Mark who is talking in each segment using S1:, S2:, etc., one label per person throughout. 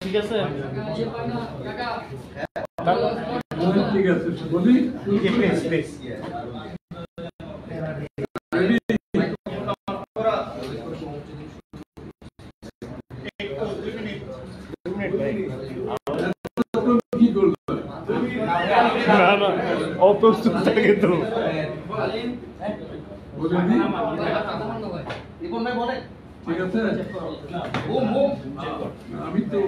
S1: ঠিক আছে
S2: ঠিক আছে বলি
S1: অপ্রস্তুত থাকে তো
S2: ঠিক আছে আমি তো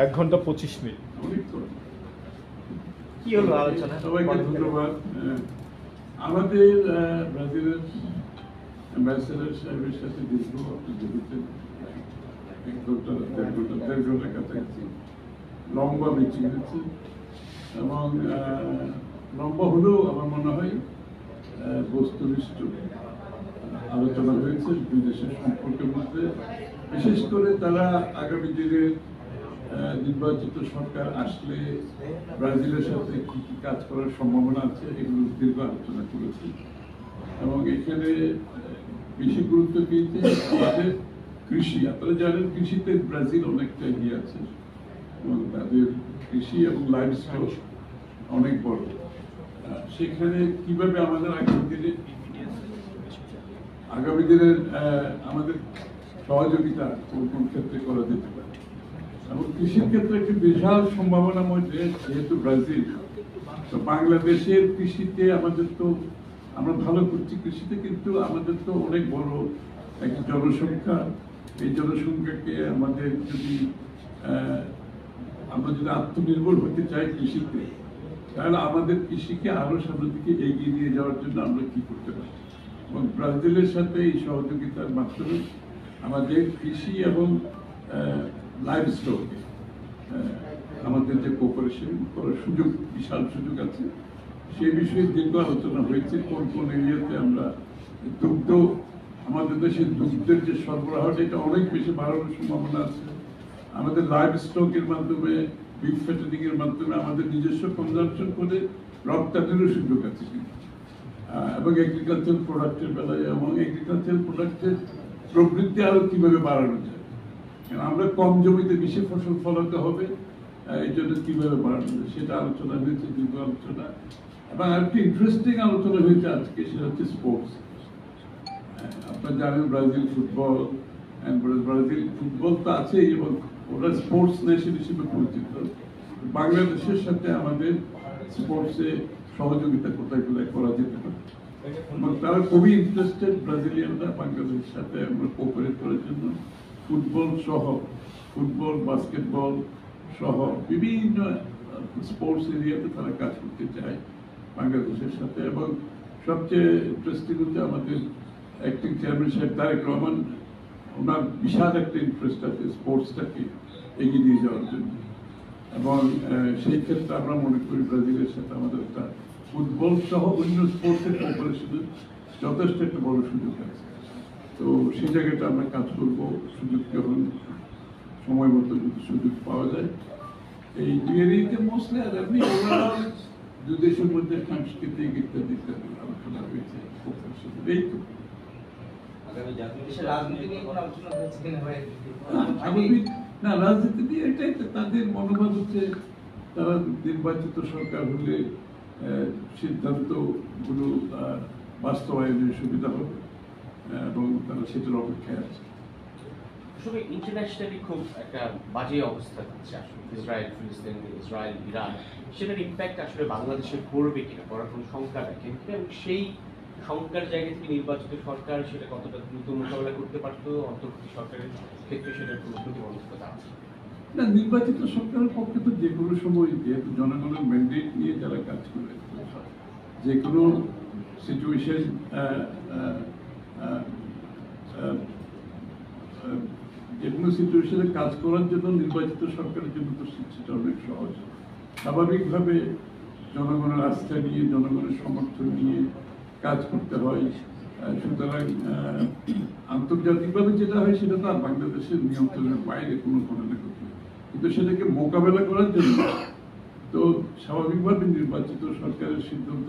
S1: এক ঘন্টা 25 মিনিট কি হলো আলোচনা
S2: সবাইকে ধন্যবাদ আমাদের ব্রাজিলের অ্যাম্বাসেডর সাহেবের সাথে দীর্ঘ দেখেছেন 1 ঘন্টা 1.5 ঘন্টা কাছাকাছি লম্বা মিটিং হয়েছে এবং লম্বা হলেও আমার মনে হয় বস্তুনিষ্ঠ আলোচনা হয়েছে দুই দেশের সম্পর্কের মধ্যে বিশেষ করে তারা আগামী দিনের নির্বাচিত সরকার আসলে ব্রাজিলের সাথে কি কি কাজ করার সম্ভাবনা আছে এগুলো দীর্ঘ আলোচনা করেছে এবং এখানে বেশি গুরুত্ব দিয়েছে আমাদের কৃষি আপনারা জানেন কৃষিতে ব্রাজিল অনেকটা এগিয়ে আছে এবং তাদের কৃষি এবং লাইফ স্টক অনেক বড় সেখানে কিভাবে আমাদের আগামী দিনের আমাদের সহযোগিতা কোন কোন ক্ষেত্রে করা যেতে পারে এবং কৃষির ক্ষেত্রে একটি বিশাল সম্ভাবনাময় দেশ যেহেতু ব্রাজিল তো বাংলাদেশের কৃষিতে আমাদের তো আমরা ভালো করছি কৃষিতে কিন্তু আমাদের তো অনেক বড় একটা জনসংখ্যা এই জনসংখ্যাকে আমাদের যদি আমরা যদি আত্মনির্ভর হতে চাই কৃষিতে তাহলে আমাদের কৃষিকে আরো সামনের দিকে এগিয়ে নিয়ে যাওয়ার জন্য আমরা কি করতে পারি এবং ব্রাজিলের সাথে এই সহযোগিতার মাধ্যমে আমাদের কৃষি এবং লাইফ স্টকে আমাদের যে কোঅপারেশন করার সুযোগ বিশাল সুযোগ আছে সেই বিষয়ে দীর্ঘ আলোচনা হয়েছে কোন কোন এরিয়াতে আমরা দুগ্ধ আমাদের দেশের দুগ্ধের যে সরবরাহটা এটা অনেক বেশি বাড়ানোর সম্ভাবনা আছে আমাদের লাইফ স্টকের মাধ্যমে বিফ ফ্যাটেনিং এর মাধ্যমে আমাদের নিজস্ব কনজাম্পশন করে রপ্তানিরও সুযোগ আছে এবং এগ্রিকালচার প্রোডাক্টের বেলায় এবং এগ্রিকালচার প্রোডাক্টের প্রবৃদ্ধি আরো কিভাবে বাড়ানো যায় আমরা কম জমিতে বেশি ফসল ফলাতে হবে এই জন্য কিভাবে বাড়ানো যায় সেটা আলোচনা হয়েছে দীর্ঘ আলোচনা এবং আরেকটি ইন্টারেস্টিং আলোচনা হয়েছে আজকে সেটা হচ্ছে স্পোর্টস আপনারা জানেন ব্রাজিল ফুটবল তো আছেই এবং ওরা স্পোর্টস নেশন হিসেবে পরিচিত বাংলাদেশের সাথে আমাদের স্পোর্টসে সহযোগিতা কোথায় কোথায় করা যেতে পারে এবং তারা খুবই ইন্টারেস্টেড ব্রাজিলিয়ানরা বাংলাদেশের সাথে আমরা কোঅপারেট করার জন্য ফুটবল বাস্কেটবল সহ বিভিন্ন স্পোর্টস এরিয়াতে তারা কাজ করতে চায় বাংলাদেশের সাথে এবং সবচেয়ে ইন্টারেস্টিং হচ্ছে আমাদের অ্যাক্টিং চেয়ারম্যান সাহেব তারেক রহমান ওনার বিশাল একটা ইন্টারেস্ট আছে স্পোর্টসটাকে এগিয়ে নিয়ে যাওয়ার জন্য এবং সেই ক্ষেত্রে আমরা মনে করি ব্রাজিলের সাথে আমাদের একটা ফুটবল সহ অন্য স্পোর্টসের কোঅপারেশনের যথেষ্ট একটা বড় সুযোগ আছে তো সেই জায়গাটা আমরা কাজ করবো সুযোগ যখন সময় মতো যদি সুযোগ পাওয়া যায় এই দুই এরিয়াতে মোস্টলি আর এমনি ওভারঅল দুই দেশের মধ্যে সাংস্কৃতিক ইত্যাদি ইত্যাদি আলোচনা হয়েছে এই তো না রাজনীতি নিয়ে এটাই তাদের মনোভাব হচ্ছে তারা নির্বাচিত সরকার হলে সিদ্ধান্ত গুলো বাস্তবায়নের সুবিধা হবে এবং তারা সেটার অপেক্ষায় আছে
S3: আসলে ইন্টারন্যাশনালি খুব একটা বাজে অবস্থা হচ্ছে আসলে ইসরায়েল ফিলিস্তিন ইসরায়েল ইরান সেটার ইম্প্যাক্ট আসলে বাংলাদেশে পড়বে কিনা পড়ার কোনো শঙ্কা রাখে এবং সেই শঙ্কার জায়গা থেকে নির্বাচিত সরকার সেটা কতটা দ্রুত মোকাবেলা করতে পারতো অন্তর্বর্তী সরকারের ক্ষেত্রে সেটার কোনো প্রতিবন্ধকতা আছে
S2: না নির্বাচিত সরকারের পক্ষে তো যে কোনো সময় যেহেতু জনগণের ম্যান্ডেট নিয়ে যারা কাজ করে যে কোনো সিচুয়েশন যে কোনো সিচুয়েশনে কাজ করার জন্য নির্বাচিত সরকারের জন্য তো সেটা অনেক সহজ স্বাভাবিকভাবে জনগণের আস্থা নিয়ে জনগণের সমর্থন নিয়ে কাজ করতে হয় সুতরাং আন্তর্জাতিকভাবে যেটা হয় সেটা তো আর বাংলাদেশের নিয়ন্ত্রণের বাইরে কোনো ঘটনা ঘটে কিন্তু সেটাকে মোকাবেলা করার জন্য তো স্বাভাবিকভাবে নির্বাচিত সরকারের সিদ্ধান্ত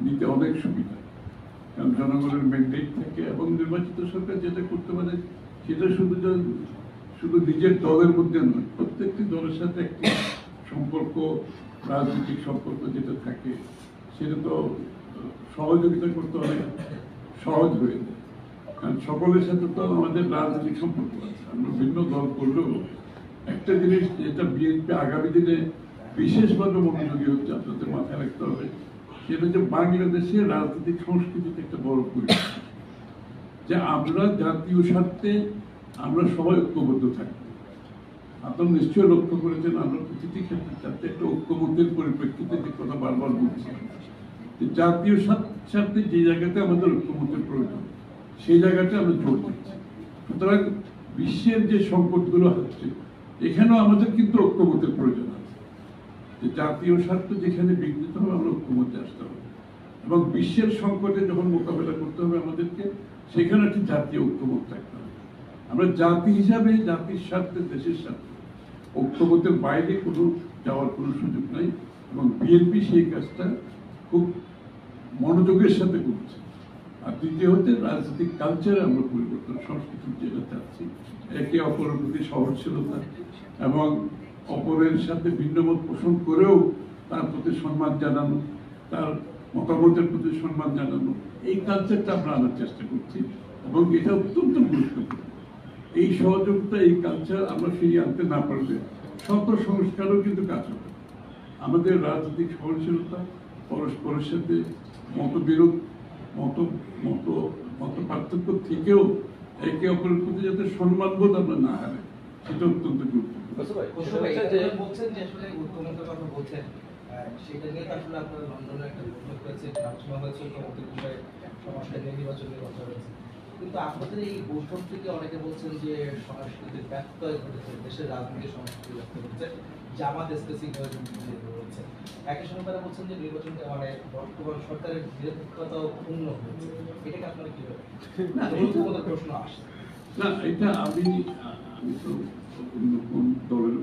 S2: নিতে অনেক সুবিধা, কারণ জনগণের ম্যান্ডেট থাকে এবং নির্বাচিত সরকার যেটা করতে পারে সেটা শুধু নিজের দলের মধ্যে নয়, প্রত্যেকটি দলের সাথে একটি সম্পর্ক, রাজনৈতিক সম্পর্ক যেটা থাকে সেটা তো সহযোগিতা করতে অনেক সহজ হয়ে যায়। কারণ সকলের সাথে তো আমাদের রাজনৈতিক সম্পর্ক আছে, আমরা ভিন্ন দল করলেও একটা জিনিস যেটা বিএনপি আগামী দিনে বিশেষভাবে মনোযোগী হচ্ছে, আপনাদের মাথায় রাখতে হবে, সেটা হচ্ছে বাংলাদেশের রাজনৈতিক সংস্কৃতিতে একটা বড় পরিবর্তন, যে আমরা জাতীয় স্বার্থে আমরা সবাই ঐক্যবদ্ধ থাকবো। আপনারা নিশ্চয়ই লক্ষ্য করেছেন আমরা প্রতিটি ক্ষেত্রে চাচ্ছি একটা ঐক্যমত্যের পরিপ্রেক্ষিতে যে কথা বারবার বলছি, যে জাতীয় স্বার্থে যে জায়গাতে আমাদের ঐক্যমত্যের প্রয়োজন সেই জায়গাতে আমরা জোর দিচ্ছি। সুতরাং বিশ্বের যে সংকটগুলো হচ্ছে এখানেও আমাদের কিন্তু ঐক্যমত্যের প্রয়োজন আছে, যে জাতীয় স্বার্থ যেখানে বিঘ্নিত হবে আমরা ঐক্যমত্যে আসতে হবে, এবং বিশ্বের সংকটে যখন মোকাবেলা করতে হবে আমাদেরকে সেখানে একটি জাতীয় ঐক্যমত থাকতে হবে। আমরা জাতি হিসাবে জাতির স্বার্থে, দেশের স্বার্থে ঐক্যমতের বাইরে কোনো যাওয়ার কোনো সুযোগ নাই, এবং বিএনপি সেই কাজটা খুব মনোযোগের সাথে করছে। আর দ্বিতীয় হচ্ছে রাজনৈতিক কালচারে আমরা পরিবর্তন, সংস্কৃতি যেটা চাচ্ছি, একে অপরের প্রতি সহনশীলতা এবং অপরের সাথে ভিন্নমত পোষণ করেও তার প্রতি সম্মান জানানো, তার মতামতের প্রতি সম্মান জানানো, এই কালচারটা আমরা আনার চেষ্টা করছি, এবং এটা অত্যন্ত গুরুত্বপূর্ণ। এই সহযোগিতা, এই কালচার আমরা ফিরিয়ে আনতে না পারলে শত সংস্কারও কিন্তু কাজ হবে। আমাদের রাজনৈতিক সহনশীলতা, পরস্পরের সাথে মতবিরোধ, মত পার্থক্য থেকেও একে অপরের প্রতি যাতে সম্মানবোধ আমরা না হারাই, সেটা অত্যন্ত গুরুত্বপূর্ণ।
S4: বলছেন যে আসলে ঐক্যমতের কথা বলছেন, সেটা নিয়ে আসলে আপনারা লন্ডনে একটা বৈঠক হয়েছে, আলোচনা হয়েছে ঐক্যমতের বিষয়ে, সমস্যা নিয়ে নির্বাচনের কথা হয়েছে, কিন্তু আপনাদের এই বৈঠক থেকে অনেকে বলছেন যে সংস্কৃতির ব্যত্যয় ঘটেছে, দেশের রাজনৈতিক সংস্কৃতি ব্যক্ত করছে, জামাত স্পেসিফিক রয়েছে। একই সঙ্গে তারা বলছেন যে নির্বাচন মানে বর্তমান সরকারের নিরপেক্ষতাও পূর্ণ হয়েছে। এটাকে আপনারা কি বলবেন? প্রশ্ন আসে
S2: না, এটা আমি তো অন্য কোন দলের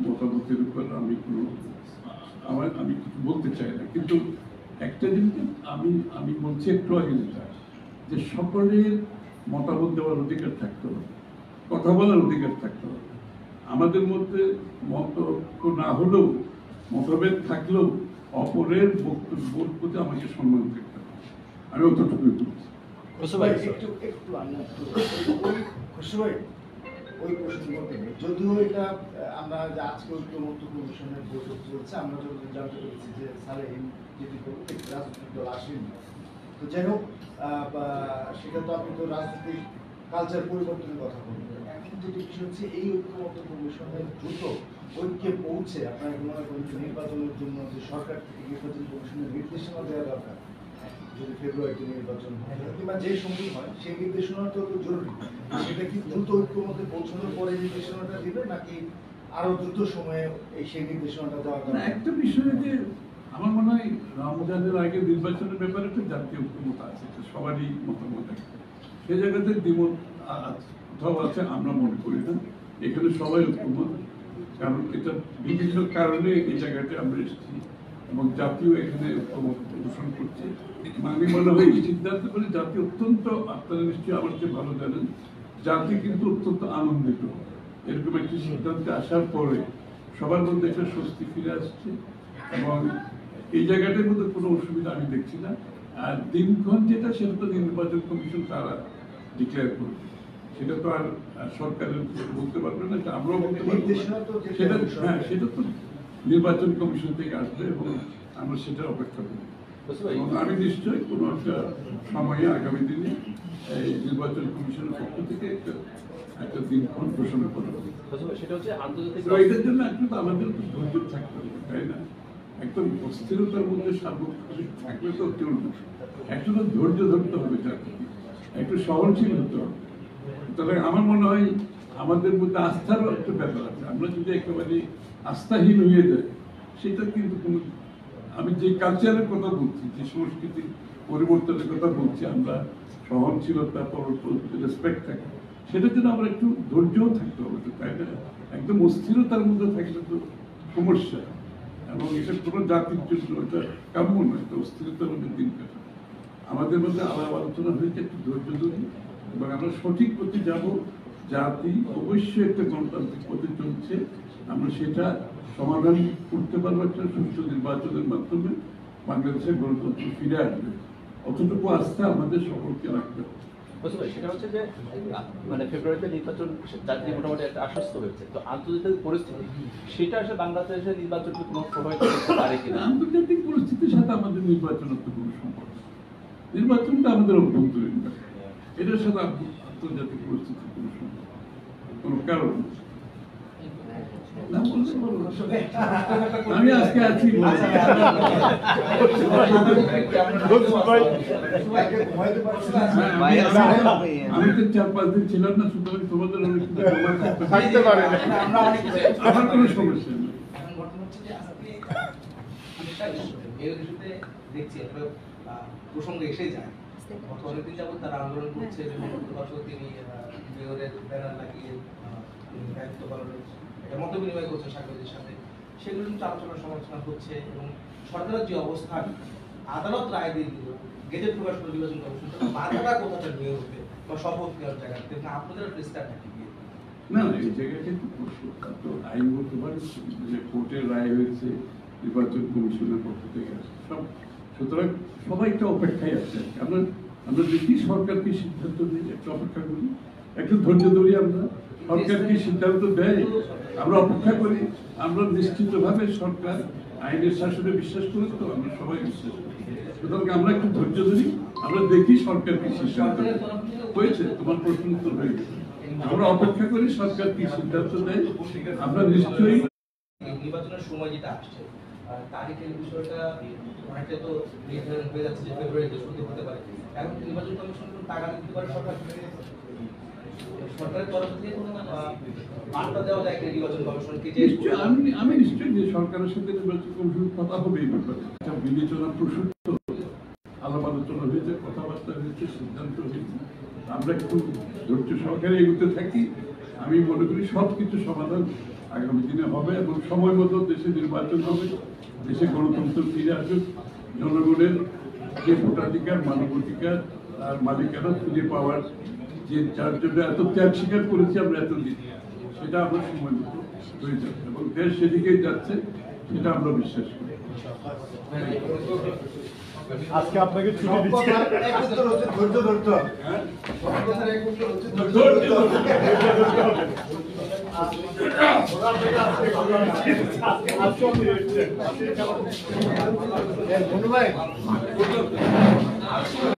S2: মতামতের উপর আমি কিছু বলতে চাই না, কিন্তু একটা জিনিস আমি বলছি একটু আগে যেটা, যে সকলের মতামত দেওয়ার অধিকার থাকতে হবে, কথা বলার অধিকার থাকতে হবে। আমাদের মধ্যে মতৈক্য না হলেও, মতভেদ থাকলেও অপরের বক্তব্যের প্রতি আমাকে সম্মান থাকতে হবে। আমি অতটুকুই বলছি।
S5: ওই প্রসঙ্গ থেকে যদিও এটা আমরা যে আজকে ঐক্যমত্য কমিশনের বৈঠক চলছে, আমরা যতদিন জানতে পেরেছি যে সালেহিন যেটি রাজনৈতিক দল আসেনি, তো যাই হোক সেটা তো আপনি তো রাজনৈতিক কালচার পরিবর্তনের কথা বলবেন। এখন যেটি বিষয় হচ্ছে এই ঐক্যমত্য কমিশনের দ্রুত ঐক্যে পৌঁছে আপনারা মনে করেন নির্বাচনের জন্য যে সরকার থেকে নির্বাচন কমিশনের নির্দেশনা দেওয়া দরকার, যদি ফেব্রুয়ারিতে নির্বাচন হয় কিংবা যে সময় হয় সেই নির্দেশনাটা তো জরুরি, সেটা কি দ্রুত ঐক্যমত্যে পৌঁছানোর পরে নির্দেশনাটা দিবে নাকি আরো দ্রুত সময়ে সেই নির্দেশনাটা দেওয়া দরকার?
S2: একটা বিষয় যে আমার মনে হয় রমজানের আগে নির্বাচনের ব্যাপারে একটা জাতীয় ঐক্যমত আছে, সবারই মতামত আছে, সে জায়গাতে দ্বিমত কোথাও আছে আমরা মনে করি না, এখানে সবাই ঐক্যমত, কারণ এটা বিভিন্ন কারণে এই জায়গাতে আমরা এসেছি এবং জাতীয় এখানে ঐক্যমত পোষণ করছে। আমি মনে হয় এই সিদ্ধান্ত করে জাতি অত্যন্ত, আপনারা নিশ্চয়ই আমার চেয়ে ভালো জানেন, জাতি কিন্তু অত্যন্ত আনন্দিত এরকম একটি সিদ্ধান্তে আসার পরে সবার মধ্যে একটা স্বস্তি ফিরে আসছে, এবং এই জায়গাটার মধ্যে কোনো অসুবিধা আমি দেখছি না। আর দিনক্ষণ যেটা, সেটা তো নির্বাচন কমিশন তারা ডিক্লেয়ার করবে, সেটা তো আর সরকারের বলতে পারবে না, আমরাও বলতে পারবো না। সেটা সেটা তো নির্বাচন কমিশন থেকে আসবে এবং আমরা সেটা অপেক্ষা করি, এবং আমি নিশ্চয়ই কোনো একটা সময়ে আগামী দিনে এই নির্বাচন কমিশনের পক্ষ থেকে একটা দিনক্ষণ ঘোষণা করা হবে। এটার জন্য একটু আমাদের ধৈর্য থাকতে হবে, তাই না? একদম অস্থিরতার মধ্যে সার্বক্ষণিক থাকলে তো চলবে, একটু তো ধৈর্য ধরতে হবে, একটু সহনশীল হতে হবে। তাহলে আমার মনে হয় আমাদের মধ্যে আস্থারও একটা ব্যাপার আছে, আমরা যদি একেবারে আস্থাহীন হয়ে যাই সেটা কিন্তু কোনো, আমি যে কালচারের কথা বলছি, যে সংস্কৃতির পরিবর্তনের কথা বলছি, আমরা সহনশীলতা, রেসপেক্ট থাকে, সেটার জন্য আমরা একটু ধৈর্যও থাকতে হবে, তাই না? একদম অস্থিরতার মধ্যে থাকলে তো সমস্যা, এবং এটা কোনো জাতির জন্য এটা কাম্য নয়, এটা অস্থিরতার মধ্যে দিন কাটা। আমাদের মধ্যে আলাপ আলোচনা হয়েছে, একটু ধৈর্য ধরি এবং আমরা সঠিক পথে যাব। জাতি অবশ্যই একটা গণতান্ত্রিক পথে চলছে, আমরা সেটা সমাধান করতে পারবো একটা সুষ্ঠু নির্বাচনের মাধ্যমে। বাংলাদেশের গণতন্ত্র ফিরে আসবে, অতটুকু আস্থা আমাদের সকলকে রাখতে হবে।
S6: বুঝতে পারি, সেটা হচ্ছে যে মানে ফেব্রুয়ারিতে নির্বাচন জাতি মোটামুটি একটা আশ্বস্ত হয়েছে, তো আন্তর্জাতিক পরিস্থিতি সেটা আসলে বাংলাদেশের নির্বাচনকে কোনো প্রভাবিত করতে পারে কিনা?
S2: আন্তর্জাতিক পরিস্থিতির সাথে আমাদের নির্বাচনের তো কোনো সম্পর্ক নেই। নির্বাচনটা আমাদের অভ্যন্তরীণ ব্যাপার, এটার সাথে আন্তর্জাতিক পরিস্থিতির কোনো সম্পর্ক, কোনো কারণ নেই। না বলতে পারবো না। আমি আজকে আছি বলে।
S5: ঘুমাইতে পারছি না।
S2: হ্যাঁ, আমি তো 4-5 দিন ছিলাম না, সুতরাং তোমাদের অনেক কিছু জমা
S1: থাকতে পারে না।
S2: আমার কোনো সমস্যা নেই।
S4: এখন ঘটনা হচ্ছে যে আজকে একটা ইস্যু, এই ইস্যুতে দেখছি একটা প্রসঙ্গ এসে যায়। গত অনেকদিন যাবত তারা আন্দোলন করছে এবং গতবছর তিনি মেয়রের ব্যানার লাগিয়ে দায়িত্ব পালনের একটা মত বিনিময় করছে সাংবাদিকদের সাথে, সেগুলো কিন্তু আলোচনা সমালোচনা হচ্ছে এবং সরকারের যে অবস্থান, আদালত রায় দিয়ে দিল, গেজেট প্রকাশ করে নির্বাচন কমিশন, বাধাটা কোথাটা নিয়ে উঠবে বা শপথ নেওয়ার জায়গাতে, আপনাদের প্রেসটা কি?
S2: না না, এই জায়গায় কিন্তু তো আইন বলতে পারে যে কোর্টের রায় হয়েছে, নির্বাচন কমিশনের পক্ষ থেকে আসছে সব, সুতরাং সবাই একটা অপেক্ষায় আছে। আমরা আমরা দেখি সরকার কি সিদ্ধান্ত নেই, একটা অপেক্ষা করি, একটু ধৈর্য ধরি। আমরা সরকার কি সিদ্ধান্ত দেয় আমরা অপেক্ষা করি। আমরা নিশ্চিতভাবে সরকার আইনের শাসনে বিশ্বাস করি, তো আমরা সবাই বিশ্বাস করি, সুতরাং আমরা একটু ধৈর্য ধরি, আমরা দেখি সরকার কি সিদ্ধান্ত হয়েছে। তোমার প্রশ্ন উত্তর হয়ে গেছে, আমরা অপেক্ষা করি সরকার কি সিদ্ধান্ত দেয়। আমরা নিশ্চয়ই
S4: নির্বাচনের সময় যেটা আসছে, তারিখের বিষয়টা অনেকটা তো নির্ধারণ হয়ে যাচ্ছে যে ফেব্রুয়ারিতে শুরু হতে পারে। এখন নির্বাচন কমিশন টাকা দিতে পারে সরকার, সরকারের তরফ থেকে কোনো বার্তা দেওয়া যায় কি নির্বাচন কমিশনকে যে
S2: আমি নিশ্চয়ই যে সরকারের সাথে নির্বাচন কমিশন কথা হবে এই ব্যাপারে, একটা বিবেচনা প্রসূত আলাপ আলোচনা হয়েছে, কথাবার্তা হয়েছে, সিদ্ধান্ত হয়েছে। আমরা একটু ধৈর্য সহকারে এগোতে থাকি। আমি মনে করি সব কিছু সমাধান আগামী দিনে হবে এবং সময় মতো দেশে নির্বাচন হবে, দেশে গণতন্ত্র ফিরে আসবে, জনগণের যে ভোটাধিকার, মানবাধিকার আর মালিকানা ফিরে পাওয়ার যে যার জন্য এত ত্যাগ স্বীকার করেছি আমরা এতদিন, সেটা আমরা সময় মতো হয়ে যাচ্ছে এবং দেশ সেদিকেই যাচ্ছে, সেটা আমরা বিশ্বাস করি।
S1: আজকে আপনাকে ছুটি দিচ্ছি।
S5: এক উত্তর হচ্ছে ধৈর্য ধরতে হবে। কথার এক উত্তর হচ্ছে ধৈর্য ধরতে হবে।
S1: আজকে আপনি